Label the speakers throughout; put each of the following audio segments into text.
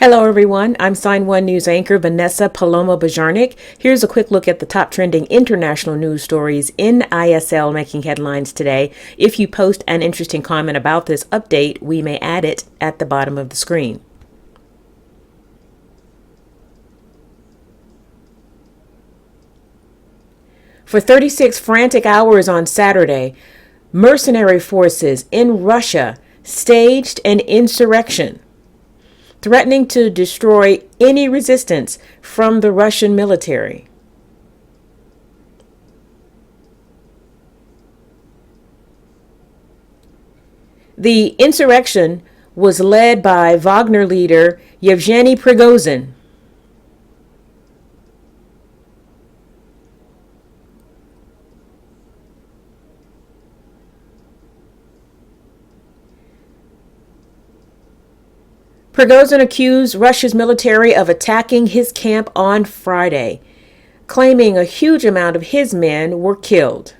Speaker 1: Hello, everyone. I'm Sign1News anchor Vanessa Paloma Bajarnik. Here's a quick look at the top trending international news stories in ISL making headlines today. If you post an interesting comment about this update, we may add it at the bottom of the screen. For 36 frantic hours on Saturday, mercenary forces in Russia staged an insurrection, threatening to destroy any resistance from the Russian military. The insurrection was led by Wagner leader Yevgeny Prigozhin. Prigozhin accused Russia's military of attacking his camp on Friday, claiming a huge amount of his men were killed.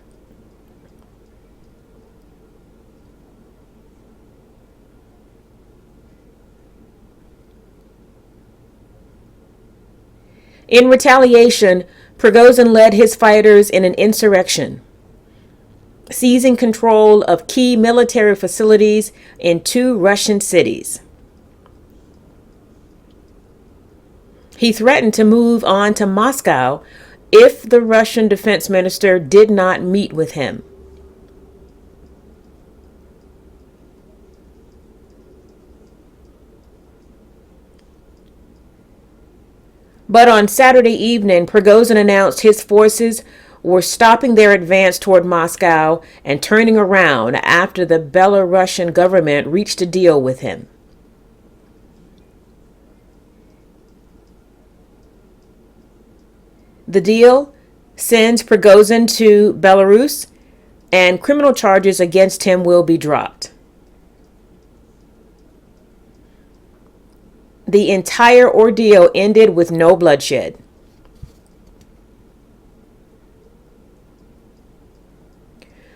Speaker 1: In retaliation, Prigozhin led his fighters in an insurrection, seizing control of key military facilities in 2 Russian cities. He threatened to move on to Moscow if the Russian defense minister did not meet with him. But on Saturday evening, Prigozhin announced his forces were stopping their advance toward Moscow and turning around after the Belarusian government reached a deal with him. The deal sends Prigozhin to Belarus, and criminal charges against him will be dropped. The entire ordeal ended with no bloodshed.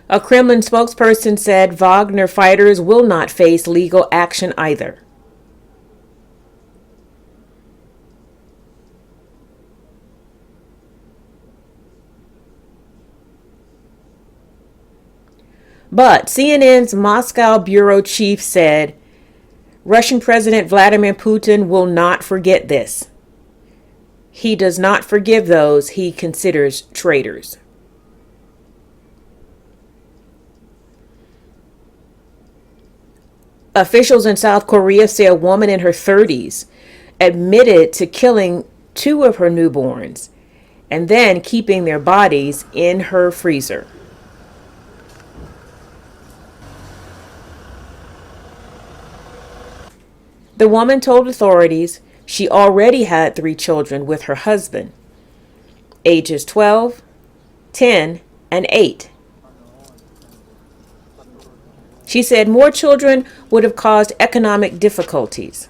Speaker 1: A Kremlin spokesperson said Wagner fighters will not face legal action either. But CNN's Moscow bureau chief said Russian President Vladimir Putin will not forget this. He does not forgive those he considers traitors. Officials in South Korea say a woman in her 30s admitted to killing 2 of her newborns and then keeping their bodies in her freezer. The woman told authorities she already had 3 children with her husband, ages 12, 10, and 8. She said more children would have caused economic difficulties.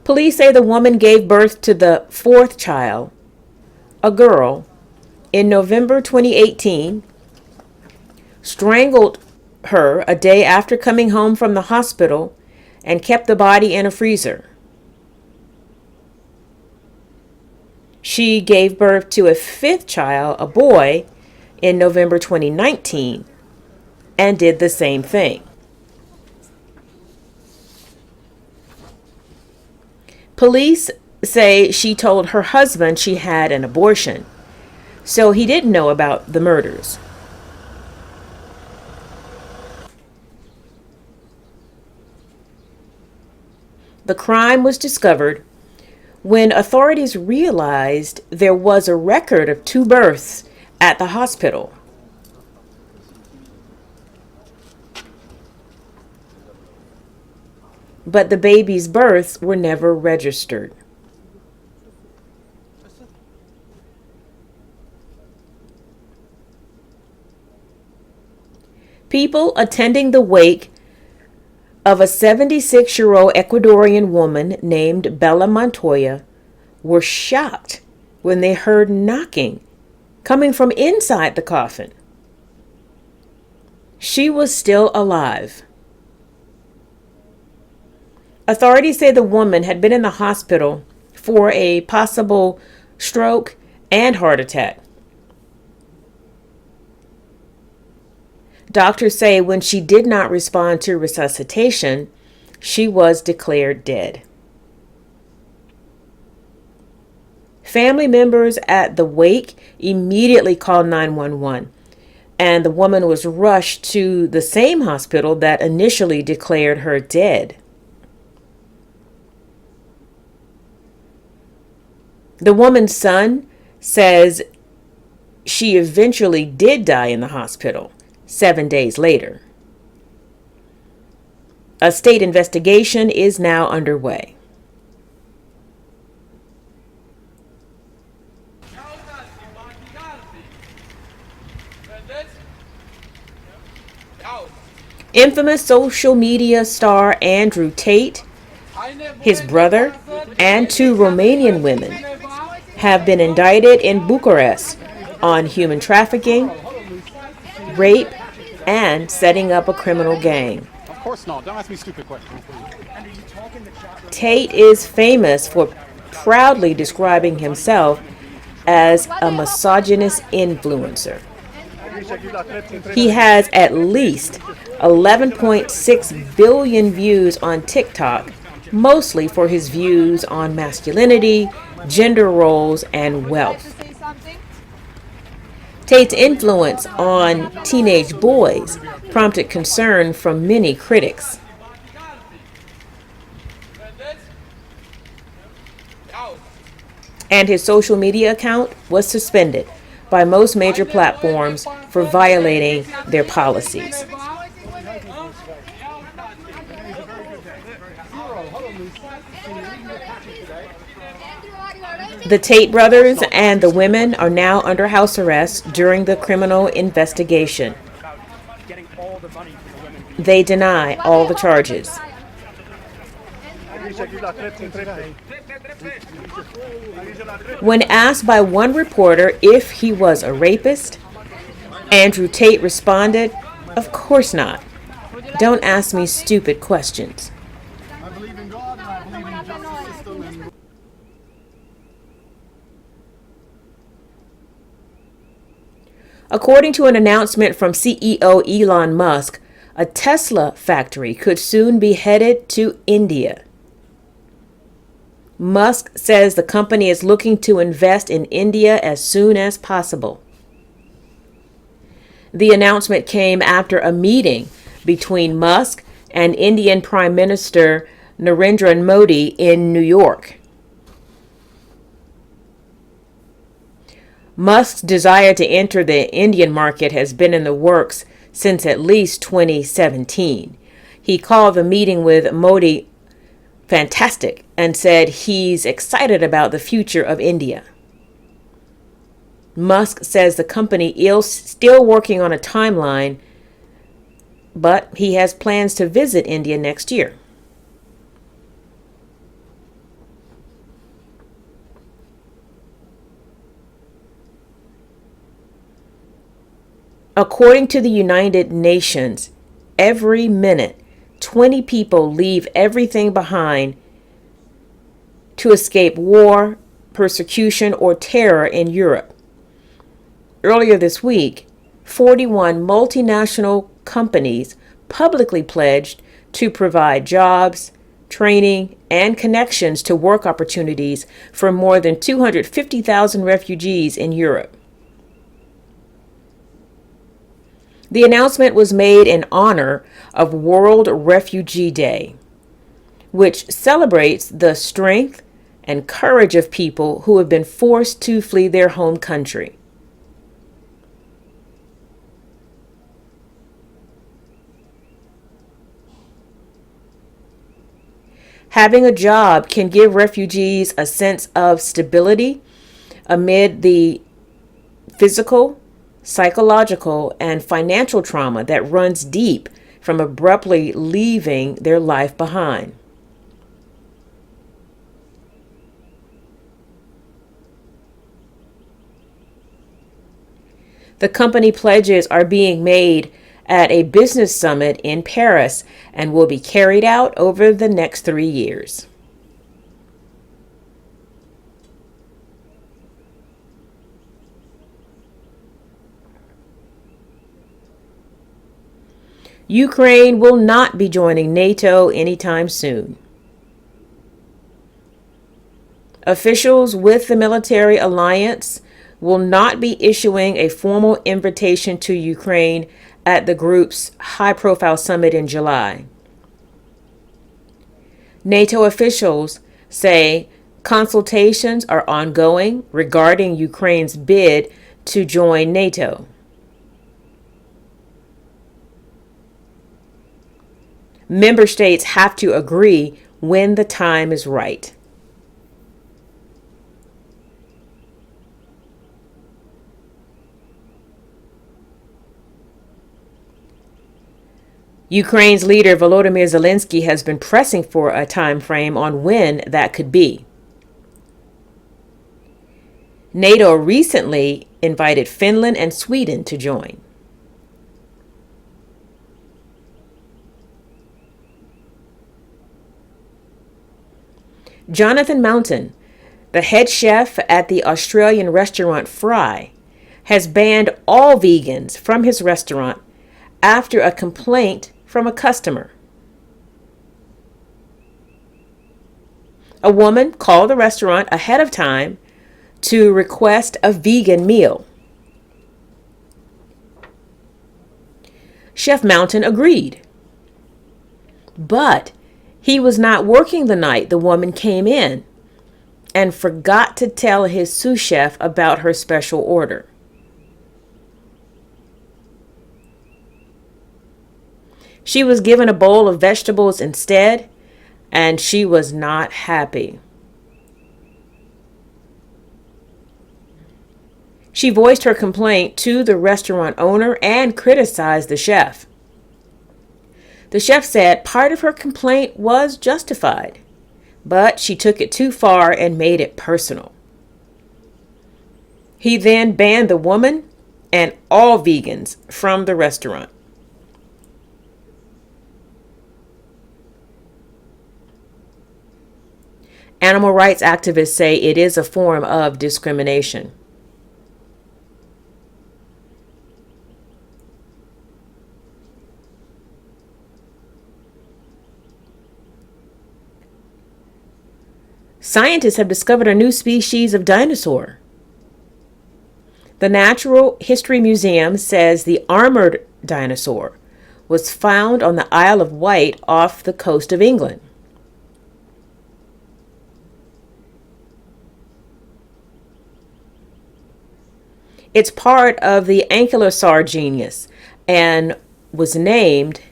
Speaker 1: Police say the woman gave birth to the 4th child, a girl, in November 2018, strangled her a day after coming home from the hospital, and kept the body in a freezer. She gave birth to a 5th child, a boy, in November 2019, and did the same thing. Police say she told her husband she had an abortion, so he didn't know about the murders. The crime was discovered when authorities realized there was a record of 2 births at the hospital. But the baby's births were never registered. People attending the wake of a 76-year-old Ecuadorian woman named Bella Montoya were shocked when they heard knocking coming from inside the coffin. She was still alive. Authorities say the woman had been in the hospital for a possible stroke and heart attack. Doctors say when she did not respond to resuscitation, she was declared dead. Family members at the wake immediately called 911, and the woman was rushed to the same hospital that initially declared her dead. The woman's son says she eventually did die in the hospital 7 days later. A state investigation is now underway. Infamous social media star Andrew Tate, his brother, and 2 Romanian women have been indicted in Bucharest on human trafficking, rape, and setting up a criminal gang.
Speaker 2: Of course not. Don't ask me stupid questions.
Speaker 1: Tate is famous for proudly describing himself as a misogynist influencer. He has at least 11.6 billion views on TikTok, mostly for his views on masculinity, gender roles, and wealth. Tate's influence on teenage boys prompted concern from many critics. And his social media account was suspended by most major platforms for violating their policies. The Tate brothers and the women are now under house arrest during the criminal investigation. They deny all the charges. When asked by one reporter if he was a rapist, Andrew Tate responded, "Of course not. Don't ask me stupid questions." According to an announcement from CEO Elon Musk, a Tesla factory could soon be headed to India. Musk says the company is looking to invest in India as soon as possible. The announcement came after a meeting between Musk and Indian Prime Minister Narendra Modi in New York. Musk's desire to enter the Indian market has been in the works since at least 2017. He called the meeting with Modi fantastic and said he's excited about the future of India. Musk says the company is still working on a timeline, but he has plans to visit India next year. According to the United Nations, every minute, 20 people leave everything behind to escape war, persecution, or terror in Europe. Earlier this week, 41 multinational companies publicly pledged to provide jobs, training, and connections to work opportunities for more than 250,000 refugees in Europe. The announcement was made in honor of World Refugee Day, which celebrates the strength and courage of people who have been forced to flee their home country. Having a job can give refugees a sense of stability amid the physical, psychological, and financial trauma that runs deep from abruptly leaving their life behind. The company pledges are being made at a business summit in Paris and will be carried out over the next 3 years. Ukraine will not be joining NATO anytime soon. Officials with the military alliance will not be issuing a formal invitation to Ukraine at the group's high-profile summit in July. NATO officials say consultations are ongoing regarding Ukraine's bid to join NATO. Member states have to agree when the time is right. Ukraine's leader Volodymyr Zelensky has been pressing for a time frame on when that could be. NATO recently invited Finland and Sweden to join. Jonathan Mountain, the head chef at the Australian restaurant Fry, has banned all vegans from his restaurant after a complaint from a customer. A woman called the restaurant ahead of time to request a vegan meal. Chef Mountain agreed, but he was not working the night the woman came in and forgot to tell his sous chef about her special order. She was given a bowl of vegetables instead, and she was not happy. She voiced her complaint to the restaurant owner and criticized the chef. The chef said part of her complaint was justified, but she took it too far and made it personal. He then banned the woman and all vegans from the restaurant. Animal rights activists say it is a form of discrimination. Scientists have discovered a new species of dinosaur. The Natural History Museum says the armored dinosaur was found on the Isle of Wight off the coast of England. It's part of the ankylosaur genus and was named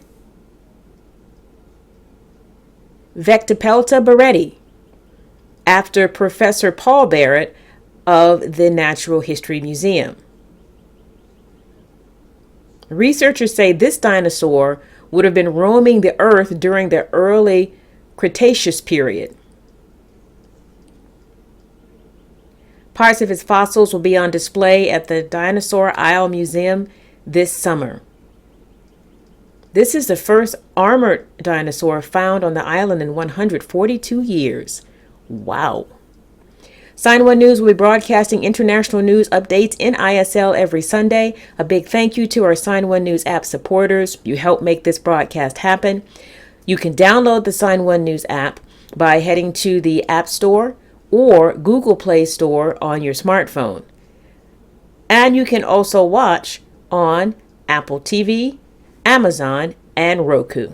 Speaker 1: Vectipelta barretti after Professor Paul Barrett of the Natural History Museum. Researchers say this dinosaur would have been roaming the earth during the early Cretaceous period. Parts of its fossils will be on display at the Dinosaur Isle Museum this summer. This is the first armored dinosaur found on the island in 142 years. Wow. Sign1News will be broadcasting international news updates in ISL every Sunday. A big thank you to our Sign1News app supporters. You help make this broadcast happen. You can download the Sign1News app by heading to the App Store or Google Play Store on your smartphone. And you can also watch on Apple TV, Amazon, and Roku.